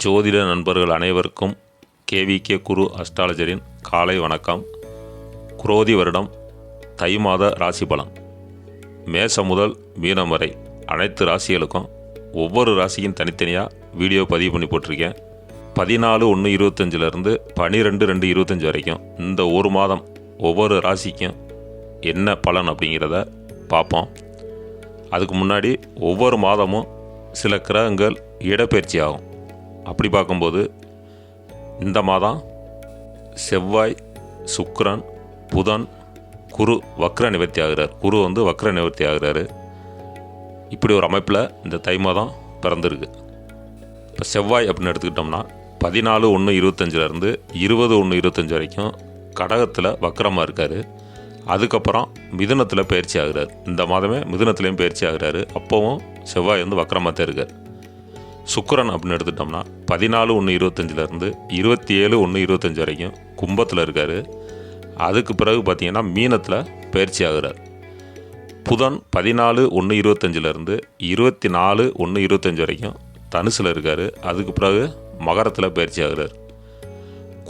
ஜோதிட நண்பர்கள் அனைவருக்கும் கேவிகே குரு அஸ்ட்ராலஜரின் காலை வணக்கம். குரோதி வருடம் தை மாத ராசி பலன். மேசம் முதல் மீனம் வரை அனைத்து ராசிகளுக்கும் ஒவ்வொரு ராசியும் தனித்தனியாக வீடியோ பதிவு பண்ணி போட்டிருக்கேன். 14/1/25 12/2/25 வரைக்கும் இந்த ஒரு மாதம் ஒவ்வொரு ராசிக்கும் என்ன பலன் அப்படிங்கிறத பார்ப்போம். அதுக்கு முன்னாடி ஒவ்வொரு மாதமும் சில கிரகங்கள் இடப்பெயர்ச்சி ஆகும். அப்படி பார்க்கும்போது இந்த மாதம் செவ்வாய், சுக்கிரன், புதன், குரு வக்ர நிவர்த்தி ஆகிறார். குரு வக்ர நிவர்த்தி ஆகிறாரு. இப்படி ஒரு அமைப்பில் இந்த தை மாதம் பிறந்திருக்கு. இப்போ செவ்வாய் அப்படின்னு எடுத்துக்கிட்டோம்னா 14/1/25 20/1/25 வரைக்கும் கடகத்தில் வக்ரமாக இருக்கார். அதுக்கப்புறம் மிதுனத்தில் பயிற்சி ஆகிறார். இந்த மாதமே மிதுனத்துலேயும் பயிற்சி ஆகிறாரு. அப்போவும் செவ்வாய் வக்ரமாக தான் இருக்கார். சுக்கிரன் அப்படின்னு எடுத்துட்டோம்னா 14/1/25 27/1/25 வரைக்கும் கும்பத்தில் இருக்கார். அதுக்கு பிறகு பார்த்திங்கன்னா மீனத்தில் பயிற்சி ஆகிறார். புதன் 14/1/25 24/1/25 வரைக்கும் தனுசில் இருக்கார். அதுக்கு பிறகு மகரத்தில் பயிற்சி ஆகிறார்.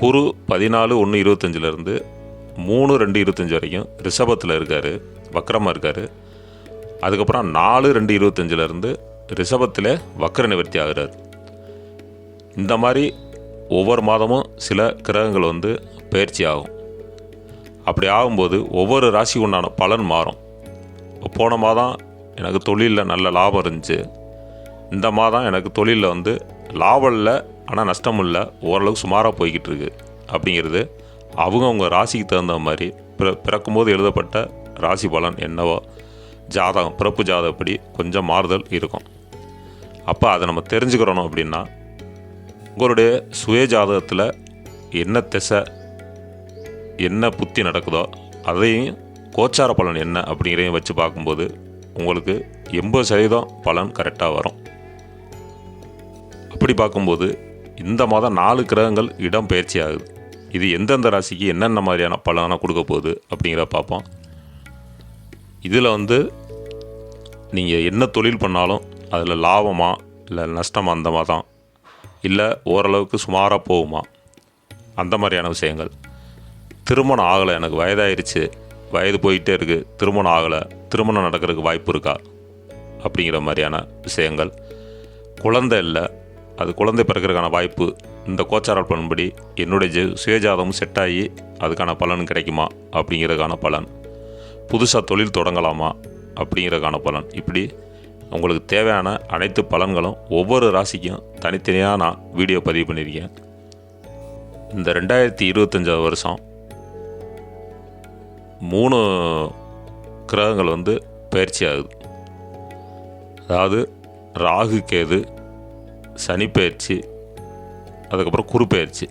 குரு 14/1/25 3/2/25 வரைக்கும் ரிஷபத்தில் இருக்கார், வக்ரமாக இருக்கார். அதுக்கப்புறம் 4/2/25 ரிஷபத்தில் வக்ர நிவர்த்தி ஆகிறார். இந்த மாதிரி ஒவ்வொரு மாதமும் சில கிரகங்கள் பயிற்சி ஆகும். அப்படி ஆகும்போது ஒவ்வொரு ராசி உண்டான பலன் மாறும். போன மாதம் எனக்கு தொழிலில் நல்ல லாபம் இருந்துச்சு. இந்த மாதம் எனக்கு தொழிலில் லாபம் இல்லை, ஆனால் நஷ்டம் இல்லை, ஓரளவுக்கு சுமாராக போய்கிட்டு இருக்கு. அப்படிங்கிறது அவங்க ராசிக்கு தகுந்த மாதிரி பிறக்கும்போது எழுதப்பட்ட ராசி பலன் என்னவோ ஜாதகம், பிறப்பு ஜாதகப்படி கொஞ்சம் மாறுதல் இருக்கும். அப்போ அதை நம்ம தெரிஞ்சுக்கிறோம். அப்படின்னா உங்களுடைய சுய ஜாதகத்தில் என்ன திசை, என்ன புத்தி நடக்குதோ அதையும் கோச்சார பலன் என்ன அப்படிங்கிறதையும் வச்சு பார்க்கும்போது உங்களுக்கு 80% பலன் கரெக்டாக வரும். அப்படி பார்க்கும்போது இந்த மாதம் 4 கிரகங்கள் இடம் பயிற்சி ஆகுது. இது எந்தெந்த ராசிக்கு என்னென்ன மாதிரியான பலனை கொடுக்க போகுது அப்படிங்கிறத பார்ப்போம். இதில் நீங்கள் என்ன தொழில் பண்ணாலும் அதில் லாபமா இல்லை நஷ்டமா, அந்த மாதம் இல்லை ஓரளவுக்கு சுமாராக போகுமா, அந்த மாதிரியான விஷயங்கள். திருமணம் ஆகலை, எனக்கு வயதாயிருச்சு, வயது போயிட்டே இருக்குது, திருமணம் ஆகலை, திருமணம் நடக்கிறதுக்கு வாய்ப்பு இருக்கா அப்படிங்கிற மாதிரியான விஷயங்கள். குழந்தை இல்லை, அது குழந்தை பிறக்கிறதுக்கான வாய்ப்பு இந்த கோச்சார பலன்படி என்னுடைய சுயஜாதமும் செட் ஆகி அதுக்கான பலன் கிடைக்குமா அப்படிங்கிறதுக்கான பலன். புதுசாக தொழில் தொடங்கலாமா அப்படிங்கிறதுக்கான பலன். இப்படி உங்களுக்கு தேவையான அனைத்து பலன்களும் ஒவ்வொரு ராசிக்கும் தனித்தனியாக நான் வீடியோ பதிவு பண்ணியிருக்கேன். இந்த 2025 வருஷம் 3 கிரகங்கள் பயிற்சி ஆகுது. அதாவது ராகு, கேது, சனி பயிற்சி, அதுக்கப்புறம் குரு பயிற்சி.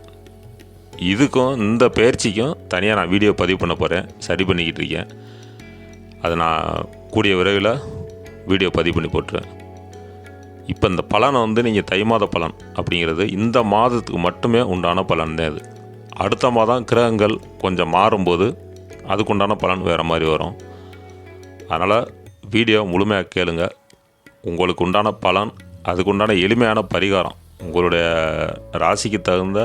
இதுக்கும் இந்த பயிற்சிக்கும் தனியாக நான் வீடியோ பதிவு பண்ண போகிறேன், சரி பண்ணிக்கிட்டு இருக்கேன். அதை நான் கூடிய விரைவில் வீடியோ பதிவு பண்ணி போட்டுருவேன். இப்போ இந்த பலனை நீங்கள் தை மாத பலன் அப்படிங்கிறது இந்த மாதத்துக்கு மட்டுமே உண்டான பலன் தான். அது அடுத்த மாதம் கிரகங்கள் கொஞ்சம் மாறும்போது அதுக்குண்டான பலன் வேறு மாதிரி வரும். அதனால் வீடியோ முழுமையாக கேளுங்க. உங்களுக்கு உண்டான பலன், அதுக்குண்டான எளிமையான பரிகாரம், உங்களுடைய ராசிக்கு தகுந்த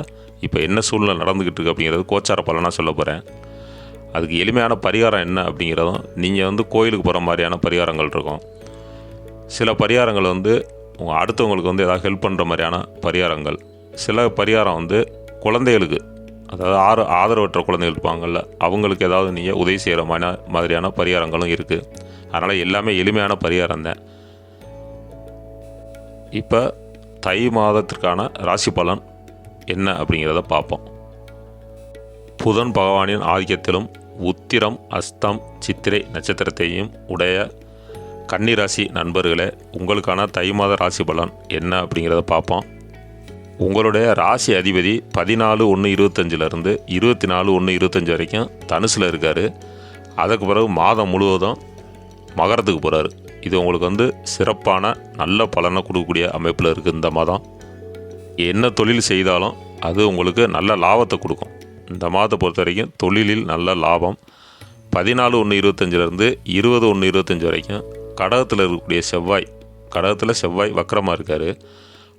இப்போ என்ன சூழ்நிலை நடந்துக்கிட்டு இருக்குது அப்படிங்கிறது கோச்சார பலனாக சொல்ல போகிறேன். அதுக்கு எளிமையான பரிகாரம் என்ன அப்படிங்கிறதும், நீங்கள் கோயிலுக்கு போகிற மாதிரியான பரிகாரங்கள் இருக்கும். சில பரிகாரங்கள் உங்கள் அடுத்தவங்களுக்கு ஏதாவது ஹெல்ப் பண்ணுற மாதிரியான பரிகாரங்கள். சில பரிகாரம் குழந்தைகளுக்கு, அதாவது ஆதரவற்ற குழந்தைகள் இருப்பாங்கள்ல, அவங்களுக்கு ஏதாவது நீங்கள் உதவி செய்கிற மாதிரியான பரிகாரங்களும் இருக்குது. அதனால் எல்லாமே எளிமையான பரிகாரம் தான். இப்போ தை மாதத்திற்கான ராசி பலன் என்ன அப்படிங்கிறத பார்ப்போம். புதன் பகவானின் ஆதிக்கத்திலும் உத்திரம், அஸ்தம், சித்திரை நட்சத்திரத்தையும் உடைய கன்னி ராசி நண்பர்களே, உங்களுக்கான தை மாத ராசி பலன் என்ன அப்படிங்கிறத பார்ப்போம். உங்களுடைய ராசி அதிபதி 14/1/25 24/1/25 வரைக்கும் தனுசில் இருக்கார். அதுக்கு பிறகு மாதம் முழுவதும் மகரத்துக்கு போகிறாரு. இது உங்களுக்கு சிறப்பான நல்ல பலனை கொடுக்கக்கூடிய அமைப்பில் இருக்குது. இந்த மாதம் என்ன தொழில் செய்தாலும் அது உங்களுக்கு நல்ல லாபத்தை கொடுக்கும். இந்த மாதத்தை பொறுத்த வரைக்கும் தொழிலில் நல்ல லாபம். 14/1/25 20/1/25 வரைக்கும் கடகத்தில் இருக்கக்கூடிய செவ்வாய் வக்கரமாக இருக்கார்.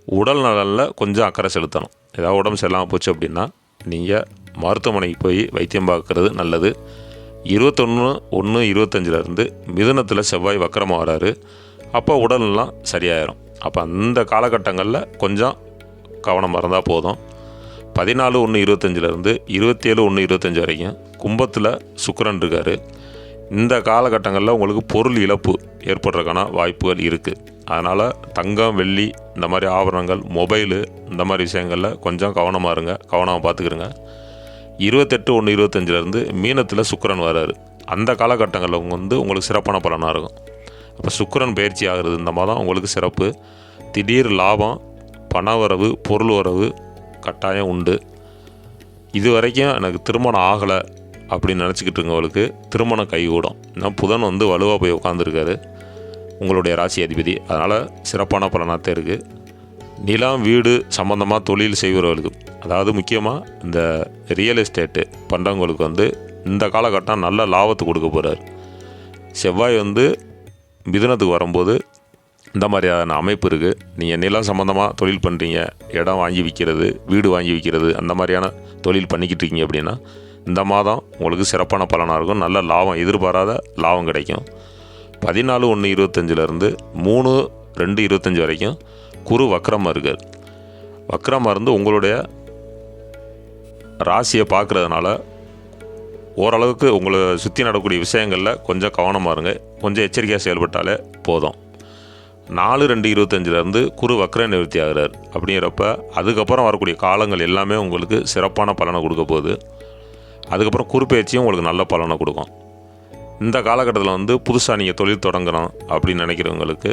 உடல் நலனில் கொஞ்சம் அக்கறை செலுத்தணும். ஏதாவது உடம்பு சரியில்லாமல் போச்சு அப்படின்னா நீங்கள் மருத்துவமனைக்கு போய் வைத்தியம் பார்க்குறது நல்லது. 21/1/25 மிதுனத்தில் செவ்வாய் வக்கரமாக வராரு. அப்போ உடல்நலம் சரியாயிரும். அப்போ அந்த காலகட்டங்களில் கொஞ்சம் கவனமாக இருந்தால் போதும். 14/1/25 27/1/25 வரைக்கும் கும்பத்தில் சுக்கிரன் இருக்கார். இந்த காலகட்டங்களில் உங்களுக்கு பொருள் இழப்பு ஏற்படுறதுக்கான வாய்ப்புகள் இருக்குது. அதனால் தங்கம், வெள்ளி, இந்த மாதிரி ஆபரணங்கள், மொபைலு, இந்த மாதிரி விஷயங்களில் கொஞ்சம் கவனமாக இருங்க, கவனமாக பார்த்துக்கிருங்க. 28/1/25 மீனத்தில் சுக்கிரன் வராரு. அந்த காலகட்டங்களில் உங்களுக்கு சிறப்பான பலனாக இருக்கும். அப்போ சுக்கிரன் பயிற்சி ஆகிறது இந்த மாதம் உங்களுக்கு சிறப்பு. திடீர் லாபம், பண வரவு, பொருள் வரவு கட்டாயம் உண்டு. இது வரைக்கும் எனக்கு திருமணம் ஆகலை அப்படின்னு நினச்சிக்கிட்டு இருக்கவங்களுக்கு திருமணம் கைகூடும். இன்னும் புதன் வலுவாக போய் உட்காந்துருக்காரு உங்களுடைய ராசி அதிபதி. அதனால் சிறப்பான பலனாகத்தான் இருக்குது. நிலம், வீடு சம்மந்தமாக தொழில் செய்கிறவர்களுக்கு, அதாவது முக்கியமாக இந்த ரியல் எஸ்டேட்டு பண்ணுறவங்களுக்கு இந்த காலகட்டம் நல்ல லாபத்தை கொடுக்க போகிறார். செவ்வாய் மிதுனத்துக்கு வரும்போது இந்த மாதிரியான அமைப்பு இருக்குது. நீங்கள் நிலம் சம்மந்தமாக தொழில் பண்ணுறீங்க, இடம் வாங்கி விற்கிறது, வீடு வாங்கி விற்கிறது, அந்த மாதிரியான தொழில் பண்ணிக்கிட்டு இருக்கீங்க அப்படின்னா இந்த மாதம் உங்களுக்கு சிறப்பான பலனாக இருக்கும். நல்ல லாபம், எதிர்பாராத லாபம் கிடைக்கும். 14/1/25 3/2/25 வரைக்கும் குரு வக்கரமாக இருக்கார். வக்கரமாக இருந்து உங்களுடைய ராசியை பார்க்குறதுனால ஓரளவுக்கு உங்களை சுற்றி நடக்கக்கூடிய விஷயங்களில் கொஞ்சம் கவனமாக இருங்க. கொஞ்சம் எச்சரிக்கையாக செயல்பட்டாலே போதும். 4/2/25 குரு வக்கர நிவர்த்தி ஆகிறார். அப்படிங்கிறப்ப அதுக்கப்புறம் வரக்கூடிய காலங்கள் எல்லாமே உங்களுக்கு சிறப்பான பலனை கொடுக்க போகுது. அதுக்கப்புறம் குரு பயிற்சியும் உங்களுக்கு நல்ல பலனை கொடுக்கும். இந்த காலகட்டத்தில் புதுசாக நீங்கள் தொழில் தொடங்கணும் அப்படின்னு நினைக்கிறவங்களுக்கு,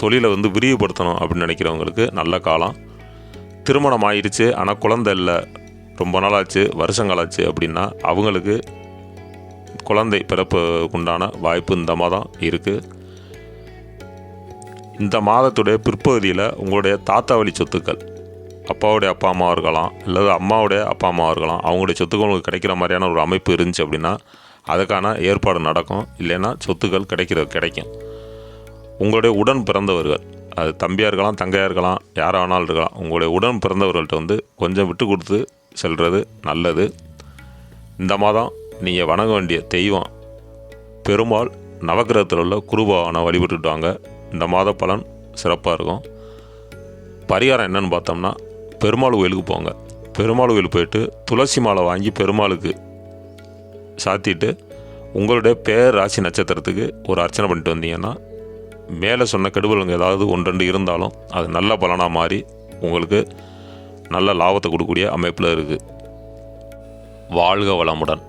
தொழிலை விரிவுபடுத்தணும் அப்படின்னு நினைக்கிறவங்களுக்கு நல்ல காலம். திருமணம் ஆயிடுச்சு ஆனால் குழந்தை இல்லை, ரொம்ப நாளாச்சு, வருஷங்களாச்சு அப்படின்னா அவங்களுக்கு குழந்தை பிறப்புக்குண்டான வாய்ப்பு இந்த மாதம் இருக்குது. இந்த மாதத்துடைய பிற்பகுதியில் உங்களுடைய தாத்தா வழி சொத்துக்கள், அப்பாவுடைய அப்பா அம்மாவாக இருக்கலாம், அல்லது அம்மாவுடைய அப்பா அம்மாவாக இருக்கலாம், அவங்களுடைய சொத்துக்கள் உங்களுக்கு கிடைக்கிற மாதிரியான ஒரு அமைப்பு இருந்துச்சு அப்படின்னா அதுக்கான ஏற்பாடு நடக்கும். இல்லைன்னா சொத்துக்கள் கிடைக்கும். உங்களுடைய உடன் பிறந்தவர்கள், அது தம்பியாக இருக்கலாம், தங்கையாக இருக்கலாம், யாராக வேணாலும் இருக்கலாம், உங்களுடைய உடன் பிறந்தவர்கள்ட்ட கொஞ்சம் விட்டு கொடுத்து செல்வது நல்லது. இந்த மாதம் நீங்கள் வணங்க வேண்டிய தெய்வம் பெருமாள், நவக்கிரகத்தில் உள்ள குருபவானை வழிபட்டுட்டு வாங்க. இந்த மாத பலன் சிறப்பாக இருக்கும். பரிகாரம் என்னன்னு பார்த்தோம்னா, பெருமாள் கோயிலுக்கு போங்க. பெருமாள் கோயிலுக்கு போயிட்டு துளசி மாலை வாங்கி பெருமாளுக்கு சாத்திட்டு உங்களுடைய பேர் ராசி நட்சத்திரத்துக்கு ஒரு அர்ச்சனை பண்ணிட்டு வந்தீங்கன்னா மேலே சொன்ன கெடுபலங்க ஏதாவது 1-2 இருந்தாலும் அது நல்ல பலனாக மாறி உங்களுக்கு நல்ல லாபத்தை கொடுக்கக்கூடிய அமைப்பில் இருக்குது. வாழ்க வளமுடன்.